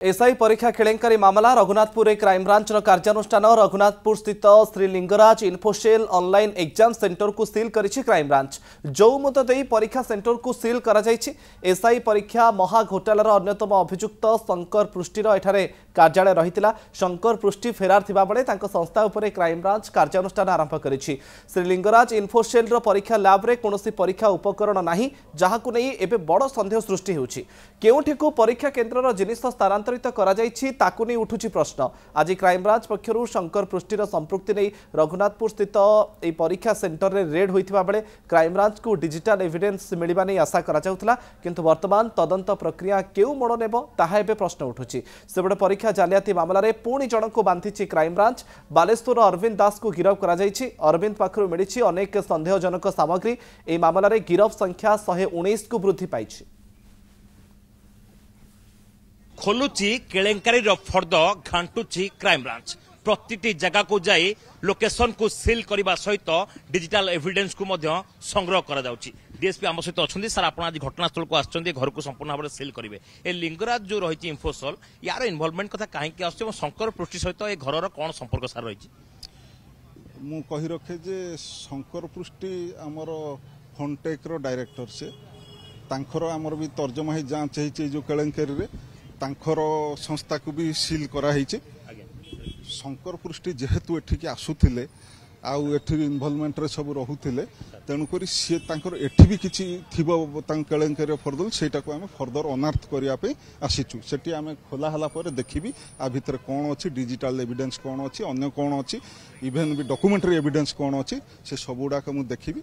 SI परीक्षा केलेंकारी मामला Raghunathpur crime branch कार्यानुष्ठान रघुनाथपुर स्थित Shri Lingaraj infocell online exam centre को सील करिछि क्राइमब्रांच। जो मत दे परीक्षा सेंटर को सील करा जायछि। एसआई परीक्षा महाघोटालार अन्यतम अभियुक्त शंकर पृष्टिर एठारे कार्यालय रहितिला। शंकर पृष्टि फेरार थिबा बेले तांको संस्था उपरे क्राइमब्रांच कार्यानुष्ठान आरंभ करिछि। श्री लिंगराज इन्फोसेल परीक्षा लैब रे कोनोसी परीक्षा उपकरण नाही, जाहाकु नै एबे बड़ संदेह सृष्टि हेउछि। केउठिकु परीक्षा केन्द्रर जिनिस स्थानांतरित करा जायछि ताकु नै उठुछि प्रश्न। आज क्राइमब्रांच पक्षरु शंकर पृष्टिर संपृक्ति नै रघुनाथपुर स्थित ए परीक्षा सेंटर रे रेड होइथिबा बेले क्राइमब्रांच को डिजिटल एविडेंस मिलिबा नै आशा करा जाउतला, किंतु वर्तमान तदंत प्रक्रिया केउ मोड़ नेबो ताहा एबे प्रश्न उठुछि। सेबडे परीक्षा जालियाती मामला रे पुणी जनक बांधिछि क्राइमब्रांच। बालेश्वर अरविंद दास को गिरफ करा जायछि। अरविंद पाखरु मिलिछि अनेक संदेहजनक सामग्री। ए मामला रे गिरफ संख्या 119 को वृद्धि पाइछि। खोलुची केलेंकारी फर्द घांटुची क्राइमब्रांच। प्रति जगह को जाई लोकेशन को सील करने सहित डिजिटल एविडेंस को संग्रह करा जाउची। डीएसपी आम सहित अच्छा सर आप आज घटनास्थल को आसछन्ती, घर को संपूर्ण भाव में सील करेंगे। ए लिंगराज जो रही इन्फोसेल यार इनवॉल्वमेंट कथा कहीं आस शंकर पृष्टि सहित ए घर कौन संपर्क सार रही? मु कही रखे जे शंकर पृष्टि आमर फनटेक रो डायरेक्टर से तांखर आमर भी तर्जमा ही जांच है जो केलेंकारी रे तांखर संस्था को भी सील करा है। शंकर पृष्टि जेहेतु एठिकी आसुथिले आउ एठी इन्वॉल्वमेंट रे सब रहुथिले, तेणुकरी सी तांकर एठी भी किछि थिबो तांक केलेंकारी फर्दर सेटा को आमे फर्दर अनर्थ करिया पे आसीचु। सेठी आमे खोला हला पर देखिबी आ भितर कोन अछि, डिजिटल एविडेंस कोन अछि, अन्य कोन अछि, इवन भी डॉक्यूमेंटरी एविडेंस कोन अछि, से सबुडा को मु देखिबी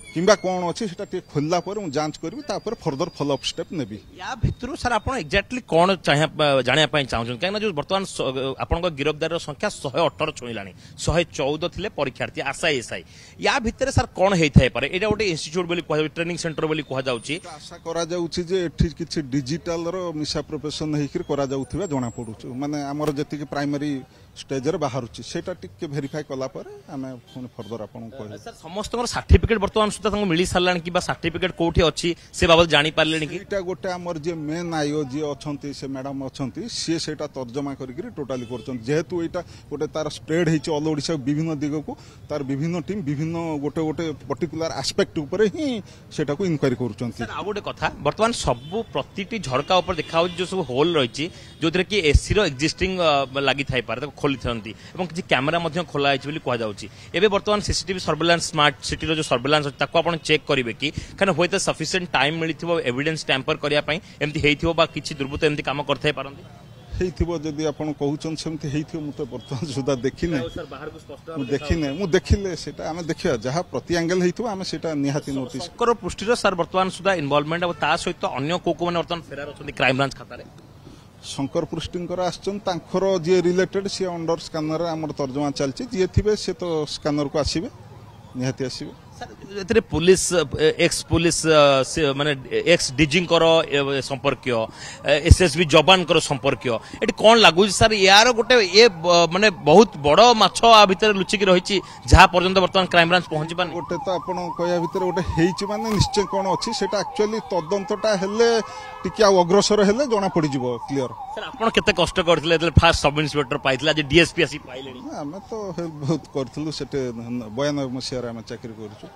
किंबा कौन अच्छे खोलला पर जांच करी तापर फर्दर फॉलोअप स्टेप नेबी। या भितर सर आप एक्जाक्टली कौन जाना चाहूँ कहीं जो बर्तमान आपण गिरफ्तार संख्या 118 छुईलानी, 114 थिले परीक्षार्थी आशा एसआई। या भितर सर कौन होता है एटा गोटे इंस्टीट्यूट बोली कह ट्रेनिंग सेंटर बोली कह जाउची। आशा करा जाउची जे एठी किछि डिजिटल रो मिसा प्रोफेशन हेकि करा जाउथिबा जणा पडुची। माने हमर जति प्राइमरी स्टेज रे बाहरुची सेटा टिके वेरीफाई कला पर हमें फोन फर्दर आपन कह। सर समस्त सर्टिफिकेट बर्तमान सुधा तंग मिली सारलानी कि बा सर्टिफिकेट कोठी अछि से बाबत जानि पारलेनी कि? एटा गोटे हमर जे मेन आईओ जे अछंती से मैडम अछंती से सेटा तर्जमा करिकरी टोटली करछन। जेहेतु एटा गोटे तार स्प्रेड हेछि ऑल ओडिसा विभिन्न दिग को तार विभिन्न टीम विभिन्न गोटे गोटे पर्टिकुलर एस्पेक्ट ऊपर ही सेटा को इंक्वायरी करछन। सर आ गोटे कथा बर्तमान सब प्रतिटी झरका ऊपर देखा जो सब होल रहिछि जोथरे कि एसी रो एक्जिस्टिंग लागि थाई पारे खोली थंती एवं किछि कैमरा मध्ये खोला आइछि बोली कह जाउछि। एबे बर्तमान सीसीटीवी सर्वेलेंस स्मार्ट सिटी रो जो सर्वेलेंस ताको आपण चेक करिवे कि खान होय त सफिशिएंट टाइम मिलिथिबो एविडेंस टैंपर करिया पई एम्ति हेइथिबो बा किछि दुर्बृत्त एम्ति काम करथाय पारंती हेइथिबो जदी आपण कहउछन सेमति हेइथिबो मु त बर्तमान सुधा देखिने सर बाहर को स्पष्ट मु देखिने मु देखिले सेटा हमें देखिया जहा प्रति एंगल हेइथिबो हमें सेटा निहाती नोटिस शंकर पृष्टिर सर बर्तमान सुधा इन्वॉल्वमेंट अब ता सहित अन्य को माने बर्तमान फेरार अछन क्राइम ब्रांच खाता रे। शंकर पृष्टिंकर आछन तांखर जे रिलेटेड से अंडर स्कैनर हमर तर्जमा चलछि जे थिबे से तो स्कैनर को आसीबे निहाती आसीबे। सर पुलिस एक्स पुलिस माने एक्स डीजी संपर्क एसएसबी जवान संपर्क एटी कौन लागू सर यार गोटे ये माने बहुत बड़ माछ आ भितर लुचिक रही जहाँ पर्यंत बर्तमान क्राइम ब्रांच पहुंची पानी गोटे तो आप भितर गोटे हेइछि माने निश्चय कौन अच्छी से एक्चुअली तदंतटा हेले टिके अग्रसर हेले जना पड़ जिवो क्लियर। सर आपण केते कष्ट करथिले फास्ट सब इन्स्पेक्टर पाइथिला जे डीएसपी आसी पाइलेनी? हमें तो बहुत करथिलु सेटे 92 मसिया रे हम चाकरी करछु।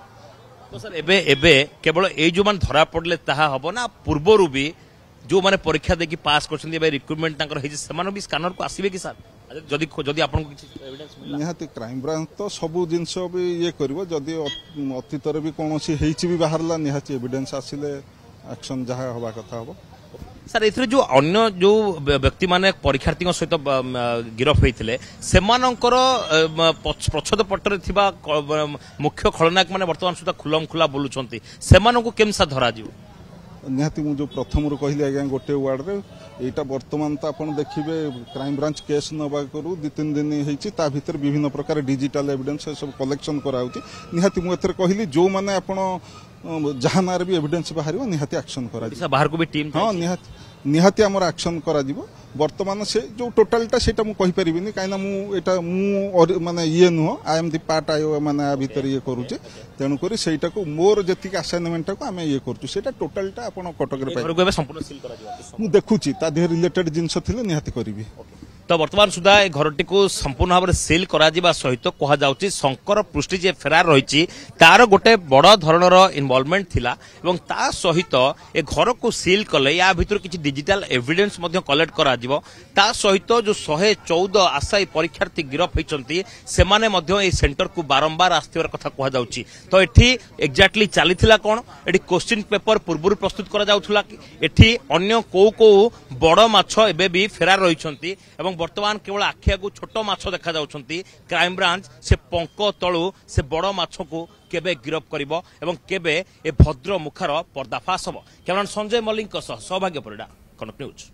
तो सर एबे एबे केवल ए जो मान धरा पड़ले ताहा हबो ना पूर्वरु भी जो माने परीक्षा देकी पास करछन्ती बे रिक्रूटमेंट तांकर हेछि सेमानो भी स्कैनर को आसीबे कि सर जदी जदी आपन को किछि एविडेंस मिला? निहाती क्राइम ब्रांच तो सब जिंस भी ये करबो जदी अतीतर भी कोनोसी हेछि भी बाहरला निहाती एविडेंस आसिले एक्शन जहा होबा कथा हबो। सर एथरे जो अन्य जो व्यक्ति माने परीक्षार्थी सहित गिरफ होइथिले सेमानंकर प्रच्छद पटरे थिबा मुख्य खलनायक माने वर्तमान सुधा खुलम खुला बोलुछंती सेमानंकु केमसा धरा जिवो? निहाती मु जो प्रथम रो कहली आज्ञा गोटे वार्ड रे एटा वर्तमान तो आपण देखिबे क्राइम ब्रांच केस नबा करू 2-3 दिन हेछि ता भीतर विभिन्न प्रकार डिजिटल एविडेंस सब कलेक्शन कराउती। निहाती मु एथरे कहली जो माने आपण जहां नार भी एविडेंस बाहर निहाती एक्शन करा बाहर को भी टीम हाँ निहाती आमर एक्शन करा जिवो वर्तमान से जो टोटालटा सेटा मु कहि परिबिनी काइना मु एटा मु माने ये नुह आई एम द पार्ट आई माने आ भीतर ये करूचे तेणु करी सेटा को मोर जति असाइनमेंट को आमे ये करछु सेटा टोटालटा आपण कटक रे घर को संपूर्ण सील करा जिवो मु देखुची ता देह रिलेटेड जिंस थिले निहाती करिवि तो वर्तमान सुधा ए घरटी को संपूर्ण भाव में सील करा सहित कह जाउची शंकर पृष्टि जे फेरार रही तार गोटे बड़ धरणर इनवॉल्वमेंट थिला एवं ता सहित ए घर को सील कले या भितर किछि डिजिटल एविडेंस मध्य कलेक्ट करा जिवो ता सहित जो 114 आशायी परीक्षार्थी गिरफ होइचंती सेमाने मध्य ए सेंटर को बारंबार आस्थिबार कथा कह जाउची तो एठी एक्जेक्टली चलीथिला कोन एठी क्वेश्चन पेपर पूर्व प्रस्तुत करा जाउथला एठी अन्य को बड़ माछ एबे भी फेरार रहिचंती एवं वर्तमान केवल आखिया को छोट माछ देखा जाउछंती क्राइम ब्रांच से पंक तळु से बड़ माछ को केबे गिरफ करिवो एवं केबे ए भद्र मुखार पर्दाफाश हबो। कैमरामैन संजय मल्लिक सौभाग्य परिडा कनक न्यूज।